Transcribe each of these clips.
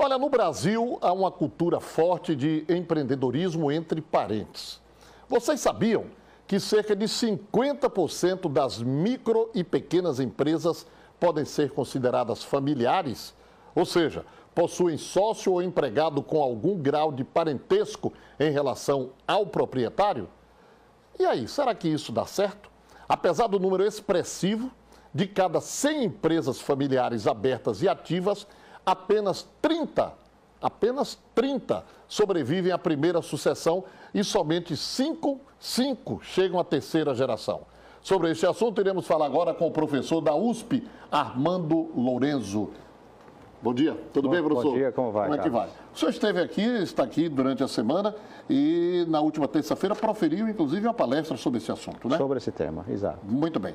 Olha, no Brasil há uma cultura forte de empreendedorismo entre parentes. Vocês sabiam que cerca de 50% das micro e pequenas empresas podem ser consideradas familiares? Ou seja, possuem sócio ou empregado com algum grau de parentesco em relação ao proprietário? E aí, será que isso dá certo? Apesar do número expressivo, de cada 100 empresas familiares abertas e ativas, apenas 30 sobrevivem à primeira sucessão e somente 5 chegam à terceira geração. Sobre este assunto, iremos falar agora com o professor da USP, Armando Lourenço. Bom dia, tudo bem, professor? Bom dia, como vai? Como é que vai? O senhor está aqui durante a semana e na última terça-feira proferiu, inclusive, uma palestra sobre esse assunto, né? Sobre esse tema, exato. Muito bem.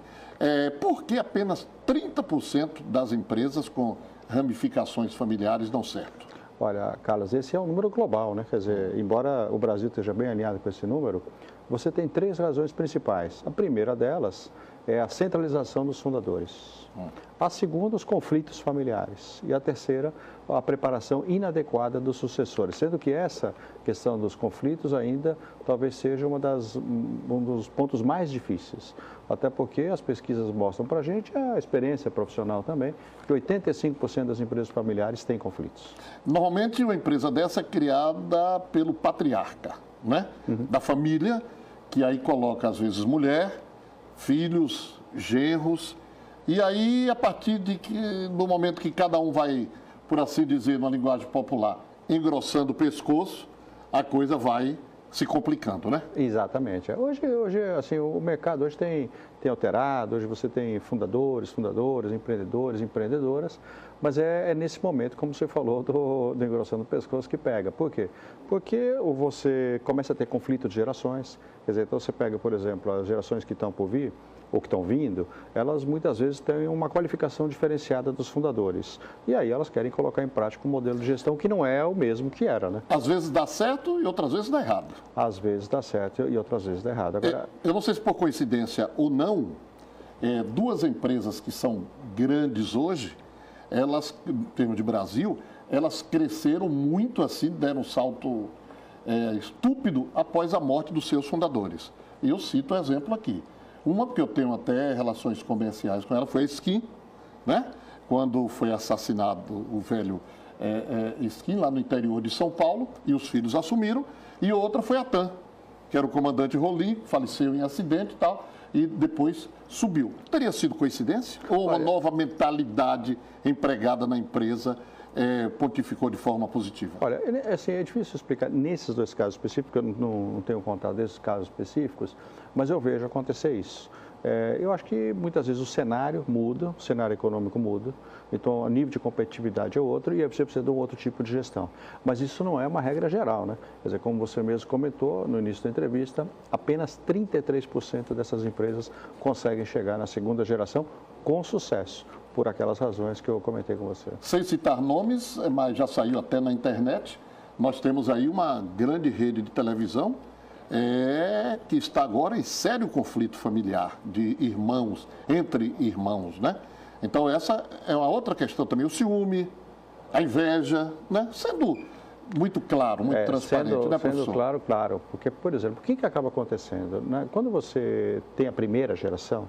Por que apenas 30% das empresas com ramificações familiares dão certo? Olha, Carlos, esse é um número global, né? Quer dizer, embora o Brasil esteja bem alinhado com esse número, você tem 3 razões principais. A primeira delas é a centralização dos fundadores. A segunda, os conflitos familiares. E a terceira, a preparação inadequada dos sucessores. Sendo que essa questão dos conflitos ainda talvez seja um dos pontos mais difíceis. Até porque as pesquisas mostram para a gente, a experiência profissional também, que 85% das empresas familiares têm conflitos. Normalmente uma empresa dessa é criada pelo patriarca, né? Da família, que aí coloca às vezes mulher, filhos, genros. E aí, a partir do momento que cada um vai, por assim dizer, numa linguagem popular, engrossando o pescoço, a coisa vai se complicando, né? Exatamente. Hoje assim, o mercado hoje tem alterado, hoje você tem fundadores, empreendedores, empreendedoras, mas é nesse momento, como você falou, do engrossando o pescoço que pega. Por quê? Porque você começa a ter conflito de gerações, quer dizer, então você pega, por exemplo, as gerações que estão por vir, ou que estão vindo, elas muitas vezes têm uma qualificação diferenciada dos fundadores. E aí elas querem colocar em prática um modelo de gestão que não é o mesmo que era, né? Às vezes dá certo e outras vezes dá errado. Às vezes dá certo e outras vezes dá errado. Agora, eu não sei se por coincidência ou não, 2 empresas que são grandes hoje, elas, em termos de Brasil, elas cresceram muito assim, deram um salto estúpido após a morte dos seus fundadores. E eu cito um exemplo aqui. Uma, porque eu tenho até relações comerciais com ela, foi a Skin, né? Quando foi assassinado o velho Skin, lá no interior de São Paulo, e os filhos assumiram. E outra foi a TAM, que era o comandante Rolim, faleceu em acidente e tal, e depois subiu. Teria sido coincidência? Ou uma nova mentalidade empregada na empresa pontificou de forma positiva? Olha, assim, é difícil explicar nesses 2 casos específicos, eu não tenho contato desses casos específicos, mas eu vejo acontecer isso. Eu acho que muitas vezes o cenário muda, o cenário econômico muda, então o nível de competitividade é outro e aí você precisa de um outro tipo de gestão. Mas isso não é uma regra geral, né? Quer dizer, como você mesmo comentou no início da entrevista, apenas 33% dessas empresas conseguem chegar na segunda geração com sucesso, por aquelas razões que eu comentei com você. Sem citar nomes, mas já saiu até na internet, nós temos aí uma grande rede de televisão que está agora em sério conflito familiar de irmãos, entre irmãos, né? Então essa é uma outra questão também, o ciúme, a inveja, né? Sendo muito claro, muito transparente, né, professor? Sendo claro, porque, por exemplo, o que acaba acontecendo? Né? Quando você tem a primeira geração,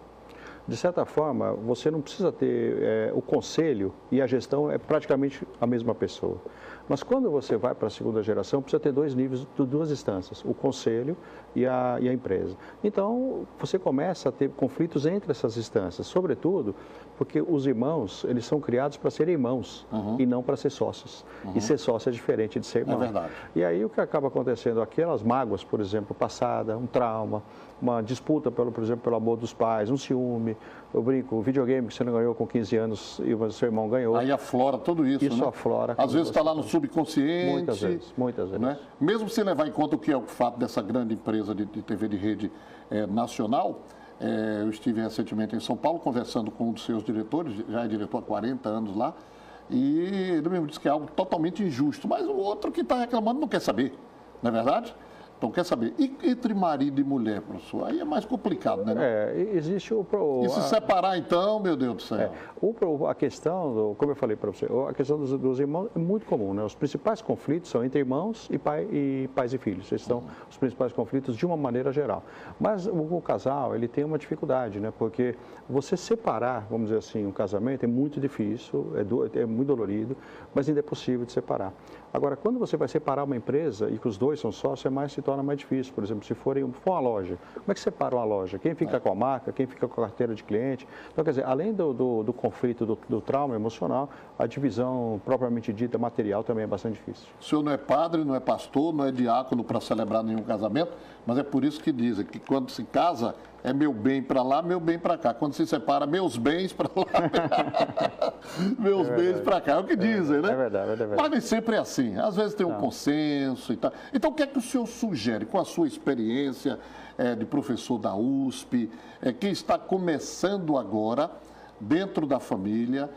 de certa forma, você não precisa ter o conselho e a gestão é praticamente a mesma pessoa. Mas quando você vai para a segunda geração, precisa ter 2 níveis, 2 instâncias, o conselho e a empresa. Então, você começa a ter conflitos entre essas instâncias, sobretudo porque os irmãos, eles são criados para serem irmãos e não para ser sócios. E ser sócio é diferente de ser irmão. É verdade. E aí o que acaba acontecendo, aquelas mágoas, por exemplo, passada, um trauma, uma disputa, por exemplo, pelo amor dos pais, um ciúme, eu brinco, o videogame que você não ganhou com 15 anos e o seu irmão ganhou. Aí aflora tudo isso, Isso né? aflora. Às vezes está lá no subconsciente. Muitas vezes. Né? Mesmo se levar em conta o que é o fato dessa grande empresa de TV de rede nacional, eu estive recentemente em São Paulo conversando com um dos seus diretores, já é diretor há 40 anos lá, e ele mesmo disse que é algo totalmente injusto, mas o outro que está reclamando não quer saber, não é verdade? Então, quer saber, e entre marido e mulher, professor? Aí é mais complicado, né? Existe E se separar, então, meu Deus do céu? A questão, como eu falei para você, a questão dos irmãos é muito comum, né? Os principais conflitos são entre irmãos e pais e filhos. Esses são os principais conflitos de uma maneira geral. Mas o casal, ele tem uma dificuldade, né? Porque você separar, vamos dizer assim, um casamento é muito difícil, é muito dolorido, mas ainda é possível de separar. Agora, quando você vai separar uma empresa e que os dois são sócios, se torna mais difícil. Por exemplo, se for uma loja, como é que separa uma loja? Quem fica com a marca, quem fica com a carteira de cliente? Então, quer dizer, além do conflito, do trauma emocional, a divisão propriamente dita material também é bastante difícil. O senhor não é padre, não é pastor, não é diácono para celebrar nenhum casamento, mas é por isso que dizem que quando se casa, é meu bem para lá, meu bem para cá. Quando se separa, meus bens para lá, meus bens para cá. É o que dizem, né? É verdade. Mas nem sempre é assim. Às vezes tem um consenso e tal. Então, o que é que o senhor sugere, com a sua experiência de professor da USP, quem está começando agora, dentro da família,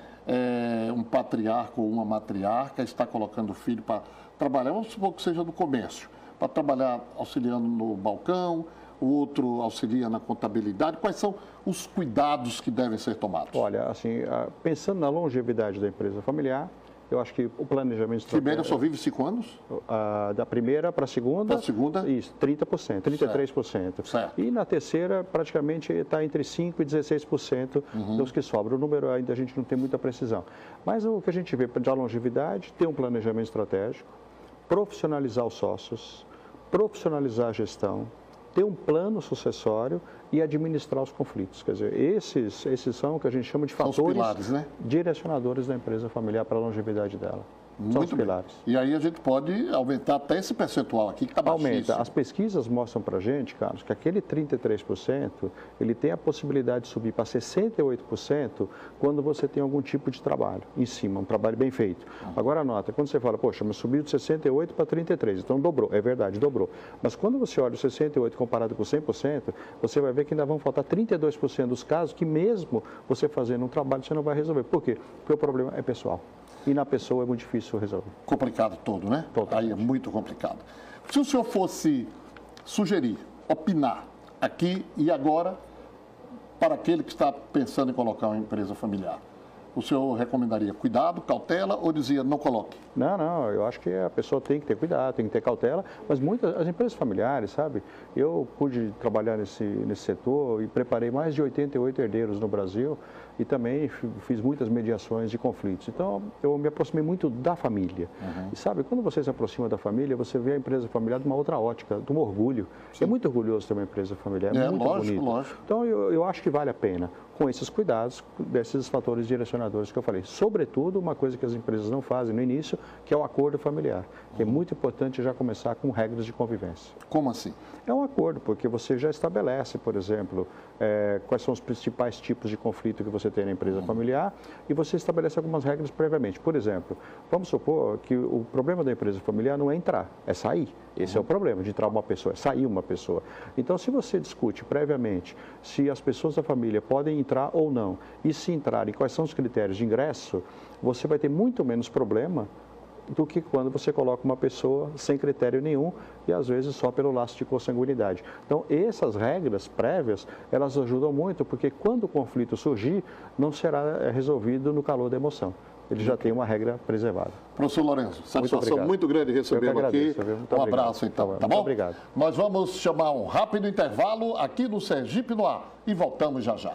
um patriarca ou uma matriarca, está colocando o filho para trabalhar, vamos supor que seja do comércio, para trabalhar auxiliando no balcão, o outro auxilia na contabilidade. Quais são os cuidados que devem ser tomados? Olha, assim, pensando na longevidade da empresa familiar, eu acho que o planejamento estratégico... Primeira só vive 5 anos? Da primeira para a segunda... Para a segunda? Isso, 30%, 33%. Certo. E na terceira, praticamente está entre 5% e 16% dos que sobram. O número ainda a gente não tem muita precisão. Mas o que a gente vê da longevidade, ter um planejamento estratégico, profissionalizar os sócios, profissionalizar a gestão, ter um plano sucessório e administrar os conflitos. Quer dizer, esses são o que a gente chama de fatores pilares, né? Direcionadores da empresa familiar para a longevidade dela. São os pilares. E aí a gente pode aumentar até esse percentual aqui que está baixíssimo. Aumenta. As pesquisas mostram para a gente, Carlos, que aquele 33%, ele tem a possibilidade de subir para 68% quando você tem algum tipo de trabalho em cima, um trabalho bem feito. Agora, nota, quando você fala, poxa, mas subiu de 68% para 33%, então dobrou. É verdade, dobrou. Mas quando você olha o 68% comparado com 100%, você vai ver que ainda vão faltar 32% dos casos que mesmo você fazendo um trabalho, você não vai resolver. Por quê? Porque o problema é pessoal. E na pessoa é muito difícil resolver. Complicado todo, né? Totalmente. Aí é muito complicado. Se o senhor fosse sugerir, opinar aqui e agora para aquele que está pensando em colocar uma empresa familiar, o senhor recomendaria cuidado, cautela ou dizia não coloque? Não, eu acho que a pessoa tem que ter cuidado, tem que ter cautela, mas as empresas familiares, sabe? Eu pude trabalhar nesse setor e preparei mais de 88 herdeiros no Brasil e também fiz muitas mediações de conflitos. Então, eu me aproximei muito da família. E sabe, quando você se aproxima da família, você vê a empresa familiar de uma outra ótica, de um orgulho. Sim. É muito orgulhoso ter uma empresa familiar, é muito bonito. Lógico. Então, eu acho que vale a pena, com esses cuidados, desses fatores direcionadores que eu falei. Sobretudo, uma coisa que as empresas não fazem no início, que é o acordo familiar, que é muito importante já começar com regras de convivência. Como assim? É um acordo, porque você já estabelece, por exemplo, quais são os principais tipos de conflito que você tem na empresa familiar e você estabelece algumas regras previamente. Por exemplo, vamos supor que o problema da empresa familiar não é entrar, é sair. Esse é o problema de entrar uma pessoa, é sair uma pessoa. Então, se você discute previamente se as pessoas da família podem entrar ou não, e se entrarem, quais são os critérios de ingresso, você vai ter muito menos problema do que quando você coloca uma pessoa sem critério nenhum e às vezes só pelo laço de consanguinidade. Então, essas regras prévias, elas ajudam muito, porque quando o conflito surgir, não será resolvido no calor da emoção. Ele já tem uma regra preservada. Professor Lourenço, satisfação muito grande recebê-lo aqui. Um abraço, então. Tá bom? Muito obrigado. Nós vamos chamar um rápido intervalo aqui no Sergipe no Ar e voltamos já já.